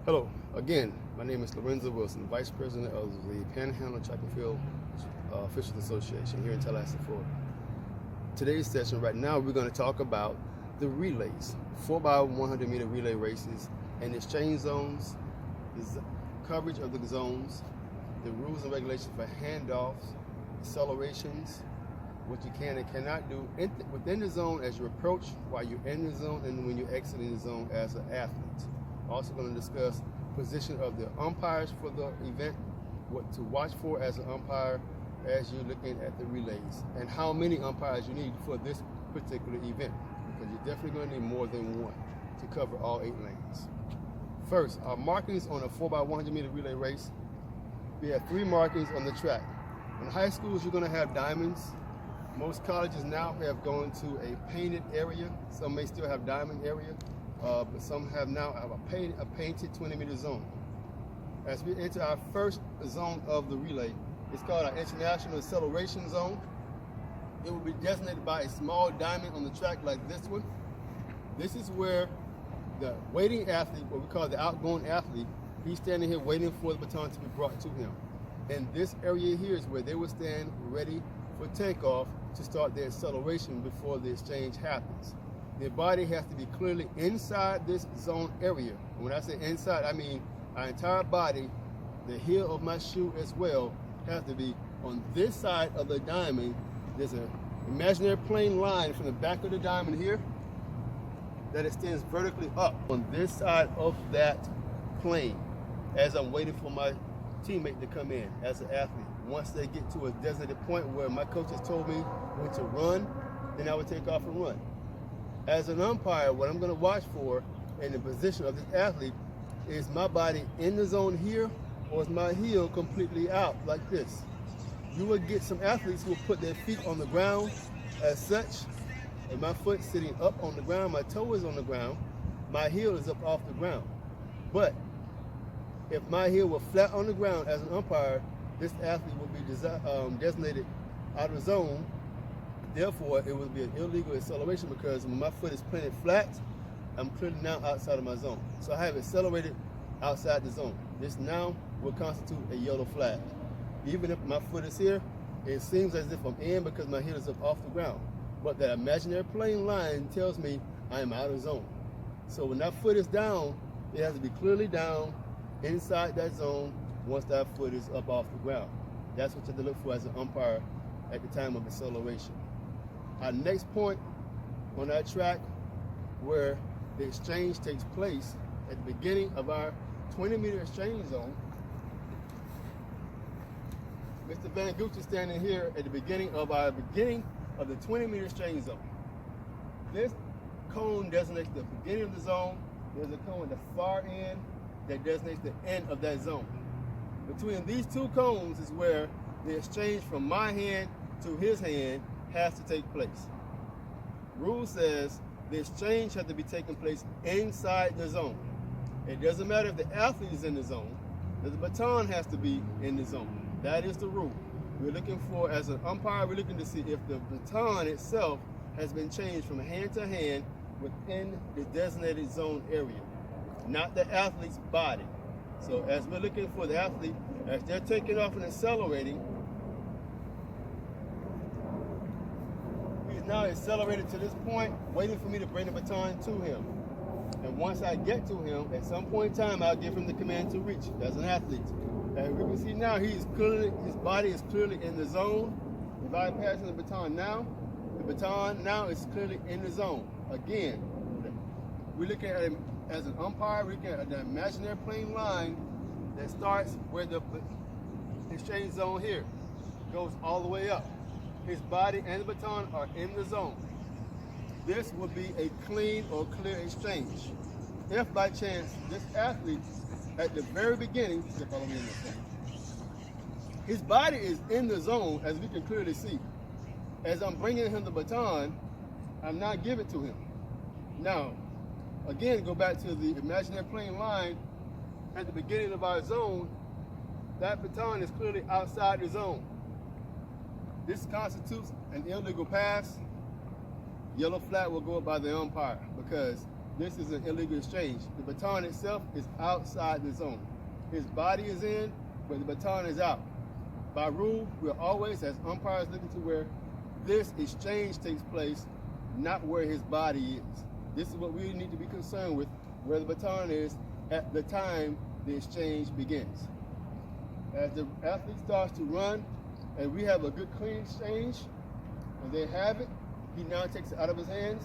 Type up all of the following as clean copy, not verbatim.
Hello, again, my name is Lorenzo Wilson, Vice President of the Panhandle Track and Field Officials Association here in Tallahassee, Florida. Today's session right now, we're going to talk about the relays, 4x100 meter relay races and exchange zones, the coverage of the zones, the rules and regulations for handoffs, accelerations, what you can and cannot do within the zone as you approach, while you're in the zone, and when you're exiting the zone as an athlete. Also going to discuss position of the umpires for the event, what to watch for as an umpire as you're looking at the relays, and how many umpires you need for this particular event, because you're definitely going to need more than one to cover all 8 lanes. First, our markings on a 4x100 meter relay race. We have 3 markings on the track. In high schools, you're going to have diamonds. Most colleges now have gone to a painted area. Some may still have diamond area. But some have now a painted 20-meter zone. As we enter our first zone of the relay, it's called our International Acceleration Zone. It will be designated by a small diamond on the track like this one. This is where the waiting athlete, what we call the outgoing athlete, he's standing here waiting for the baton to be brought to him. And this area here is where they will stand ready for takeoff to start their acceleration before the exchange happens. Their body has to be clearly inside this zone area. And when I say inside, I mean our entire body, the heel of my shoe as well, has to be on this side of the diamond. There's an imaginary plane line from the back of the diamond here that extends vertically up on this side of that plane as I'm waiting for my teammate to come in as an athlete. Once they get to a designated point where my coach has told me when to run, then I would take off and run. As an umpire, what I'm going to watch for in the position of this athlete is my body in the zone here, or is my heel completely out like this. You will get some athletes who will put their feet on the ground as such, and my foot sitting up on the ground, my toe is on the ground, my heel is up off the ground. But if my heel were flat on the ground as an umpire, this athlete will be designated out of zone. Therefore, it would be an illegal acceleration, because when my foot is planted flat, I'm clearly now outside of my zone. So I have accelerated outside the zone. This now will constitute a yellow flag. Even if my foot is here, it seems as if I'm in because my heel is up off the ground. But that imaginary plane line tells me I am out of zone. So when that foot is down, it has to be clearly down inside that zone once that foot is up off the ground. That's what you have to look for as an umpire at the time of acceleration. Our next point on our track, where the exchange takes place at the beginning of our 20-meter exchange zone. Mr. Van Gooch is standing here at the beginning of the 20-meter exchange zone. This cone designates the beginning of the zone. There's a cone at the far end that designates the end of that zone. Between these 2 cones is where the exchange from my hand to his hand has to take place. Rule says the exchange has to be taking place inside the zone. It doesn't matter if the athlete is in the zone, the baton has to be in the zone. That is the rule. We're looking for, as an umpire, we're looking to see if the baton itself has been changed from hand to hand within the designated zone area, not the athlete's body. So as we're looking for the athlete, as they're taking off and accelerating, now accelerated to this point, waiting for me to bring the baton to him. And once I get to him, at some point in time, I'll give him the command to reach as an athlete. And we can see now his body is clearly in the zone. If I pass him the baton now is clearly in the zone. Again, we're looking at him as an umpire, we're looking at the imaginary plane line that starts where the exchange zone here goes all the way up. His body and the baton are in the zone. This will be a clean or clear exchange. If by chance this athlete, at the very beginning, his body is in the zone, as we can clearly see. As I'm bringing him the baton, I'm not giving it to him. Now, again, go back to the imaginary plane line at the beginning of our zone. That baton is clearly outside the zone. This constitutes an illegal pass. Yellow flag will go up by the umpire, because this is an illegal exchange. The baton itself is outside the zone. His body is in, but the baton is out. By rule, we're always, as umpires, looking to where this exchange takes place, not where his body is. This is what we need to be concerned with, where the baton is at the time the exchange begins. As the athlete starts to run, and we have a good clean exchange, and they have it, he now takes it out of his hands,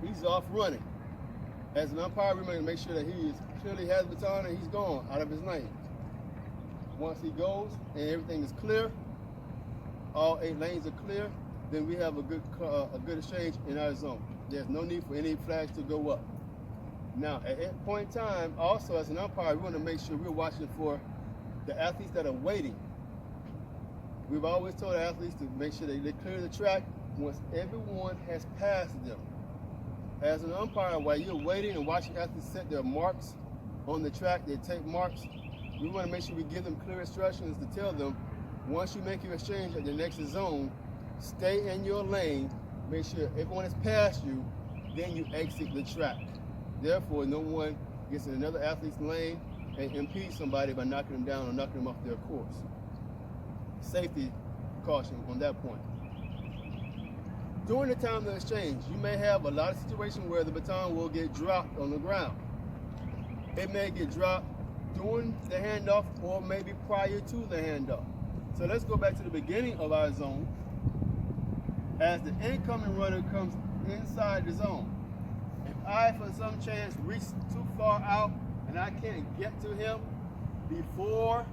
he's off running. As an umpire, we want to make sure that he clearly has the baton and he's gone out of his lane. Once he goes and everything is clear, all 8 lanes are clear, then we have a good exchange in our zone. There's no need for any flags to go up. Now, at that point in time, also as an umpire, we want to make sure we're watching for the athletes that are waiting. We've always told athletes to make sure they clear the track once everyone has passed them. As an umpire, while you're waiting and watching athletes set their marks on the track, they take marks, we want to make sure we give them clear instructions to tell them, once you make your exchange at the next zone, stay in your lane, make sure everyone has passed you, then you exit the track. Therefore, no one gets in another athlete's lane and impedes somebody by knocking them down or knocking them off their course. Safety caution on that point. During the time of the exchange, you may have a lot of situations where the baton will get dropped on the ground. It may get dropped during the handoff or maybe prior to the handoff. So let's go back to the beginning of our zone. As the incoming runner comes inside the zone, if I, for some chance, reach too far out and I can't get to him before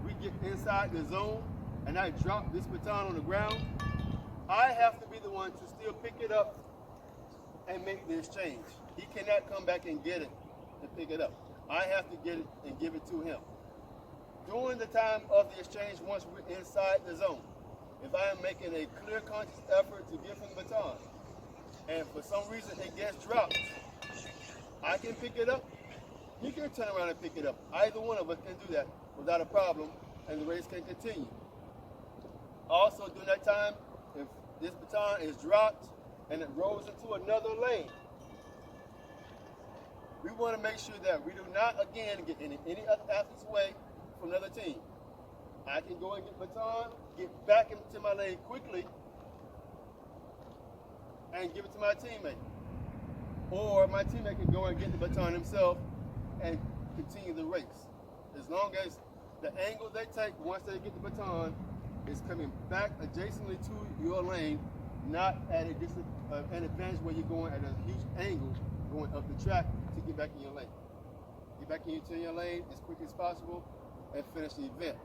we get inside the zone and I drop this baton on the ground, I have to be the one to still pick it up and make the exchange. He cannot come back and get it and pick it up. I have to get it and give it to him. During the time of the exchange, once we're inside the zone, if I am making a clear conscious effort to give him the baton, and for some reason it gets dropped, I can pick it up. He can turn around and pick it up. Either one of us can do that without a problem, and the race can continue. Also, during that time, if this baton is dropped and it rolls into another lane, we want to make sure that we do not, again, get in any other athlete's way from another team. I can go and get the baton, get back into my lane quickly, and give it to my teammate. Or my teammate can go and get the baton himself and continue the race. As long as the angle they take once they get the baton is coming back adjacently to your lane, not at an advantage where you're going at a huge angle going up the track to get back in your lane. Get back into your lane as quick as possible and finish the event.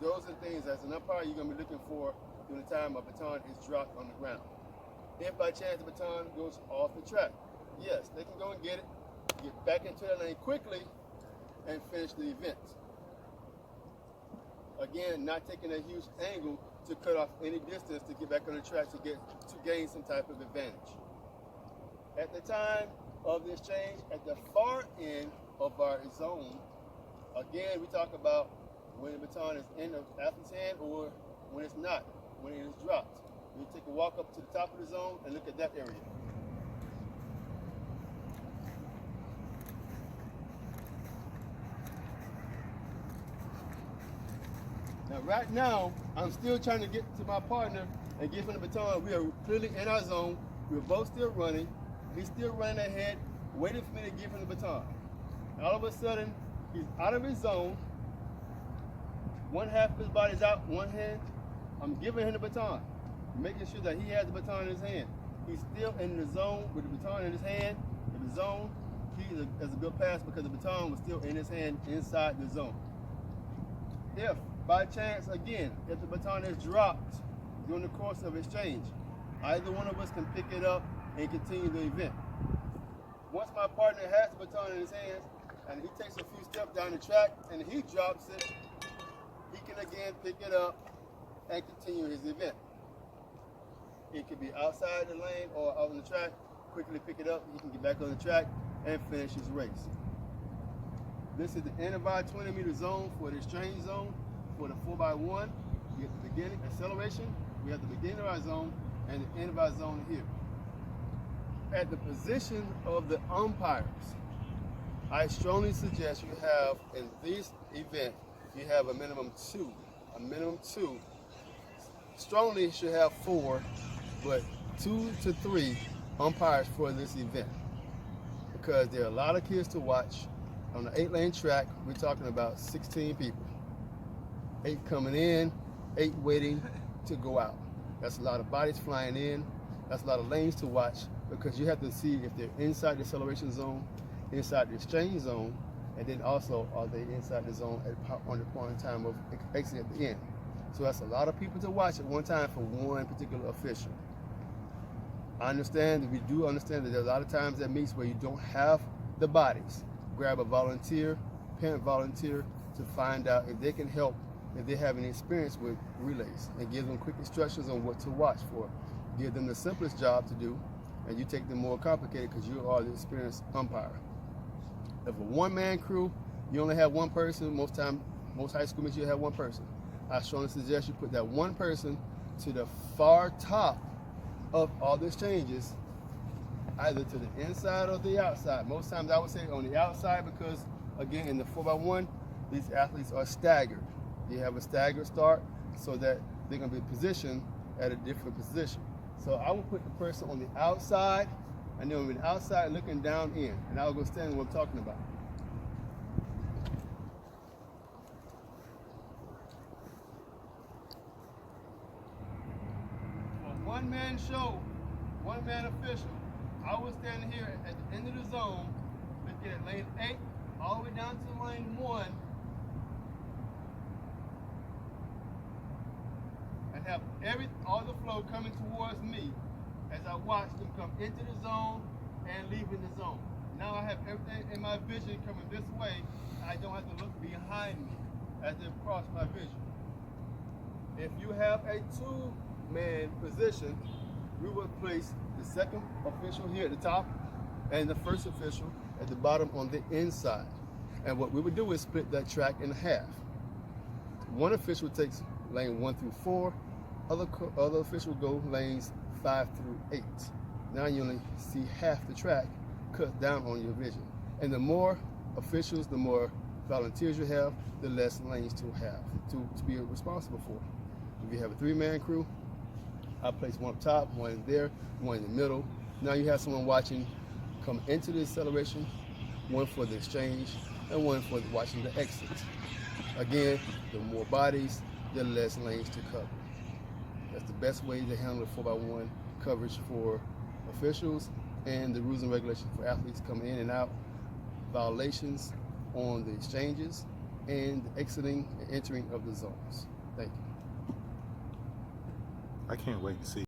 Those are things as an umpire you're going to be looking for during the time a baton is dropped on the ground. If by chance the baton goes off the track, yes, they can go and get it, get back into their lane quickly, and finish the event. Again, not taking a huge angle to cut off any distance to get back on the track to gain some type of advantage. At the time of the exchange, at the far end of our zone, again, we talk about when the baton is in the athlete's hand or when it's not, when it is dropped. We take a walk up to the top of the zone and look at that area. Now, right now, I'm still trying to get to my partner and give him the baton. We are clearly in our zone. We're both still running. He's still running ahead, waiting for me to give him the baton. All of a sudden, he's out of his zone. One half of his body's out, one hand. I'm giving him the baton, making sure that he has the baton in his hand. He's still in the zone with the baton in his hand. In the zone, he has a good pass because the baton was still in his hand inside the zone. If, by chance, again, if the baton is dropped during the course of exchange, either one of us can pick it up and continue the event. Once my partner has the baton in his hands and he takes a few steps down the track and he drops it, he can again pick it up and continue his event. It could be outside the lane or out on the track, quickly pick it up, he can get back on the track and finish his race. This is the end of our 20-meter zone for the exchange zone. For the 4x1, we have the beginning acceleration, we have the beginning of our zone, and the end of our zone here. at the position of the umpires, I strongly suggest you have, in this event, you have a minimum two. Strongly should have 4, but 2 to 3 umpires for this event, because there are a lot of kids to watch. On the 8-lane track, we're talking about 16 people. 8 coming in, 8 waiting to go out. That's a lot of bodies flying in. That's a lot of lanes to watch, because you have to see if they're inside the acceleration zone, inside the exchange zone, and then also are they inside the zone on the point in time of exit at the end. So that's a lot of people to watch at one time for one particular official. I understand that we do understand that there's a lot of times at meets where you don't have the bodies. Grab a volunteer, parent volunteer, to find out if they can help, if they have any experience with relays, and give them quick instructions on what to watch for. Give them the simplest job to do, and you take the more complicated because you are the experienced umpire. If a one-man crew, you only have one person. Most high school meets you have one person. I strongly suggest you put that one person to the far top of all the exchanges, either to the inside or the outside. Most times I would say on the outside, because again, in the 4x1, these athletes are staggered. You have a staggered start so that they're going to be positioned at a different position. So I will put the person on the outside, and then on the outside looking down in, and I'll go stand what I'm talking about. One-man show, one-man official, I was standing here at the end of the zone, looking at lane 8 all the way down to lane 1, and have all the flow coming towards me as I watch them come into the zone and leaving the zone. Now I have everything in my vision coming this way. I don't have to look behind me as they cross my vision. If you have a 2-man position, we would place the second official here at the top and the first official at the bottom on the inside. And what we would do is split that track in half. One official takes lane 1 through 4, other official go lanes 5 through 8. Now you only see half the track cut down on your vision. And the more officials, the more volunteers you have, the less lanes to have to be responsible for. If you have a 3-man crew, I place one up top, one in there, one in the middle. Now you have someone watching come into the acceleration, one for the exchange, and one for watching the exit. Again, the more bodies, the less lanes to cover. That's the best way to handle the 4x1 coverage for officials, and the rules and regulations for athletes coming in and out, violations on the exchanges, and the exiting and entering of the zones. Thank you. I can't wait to see.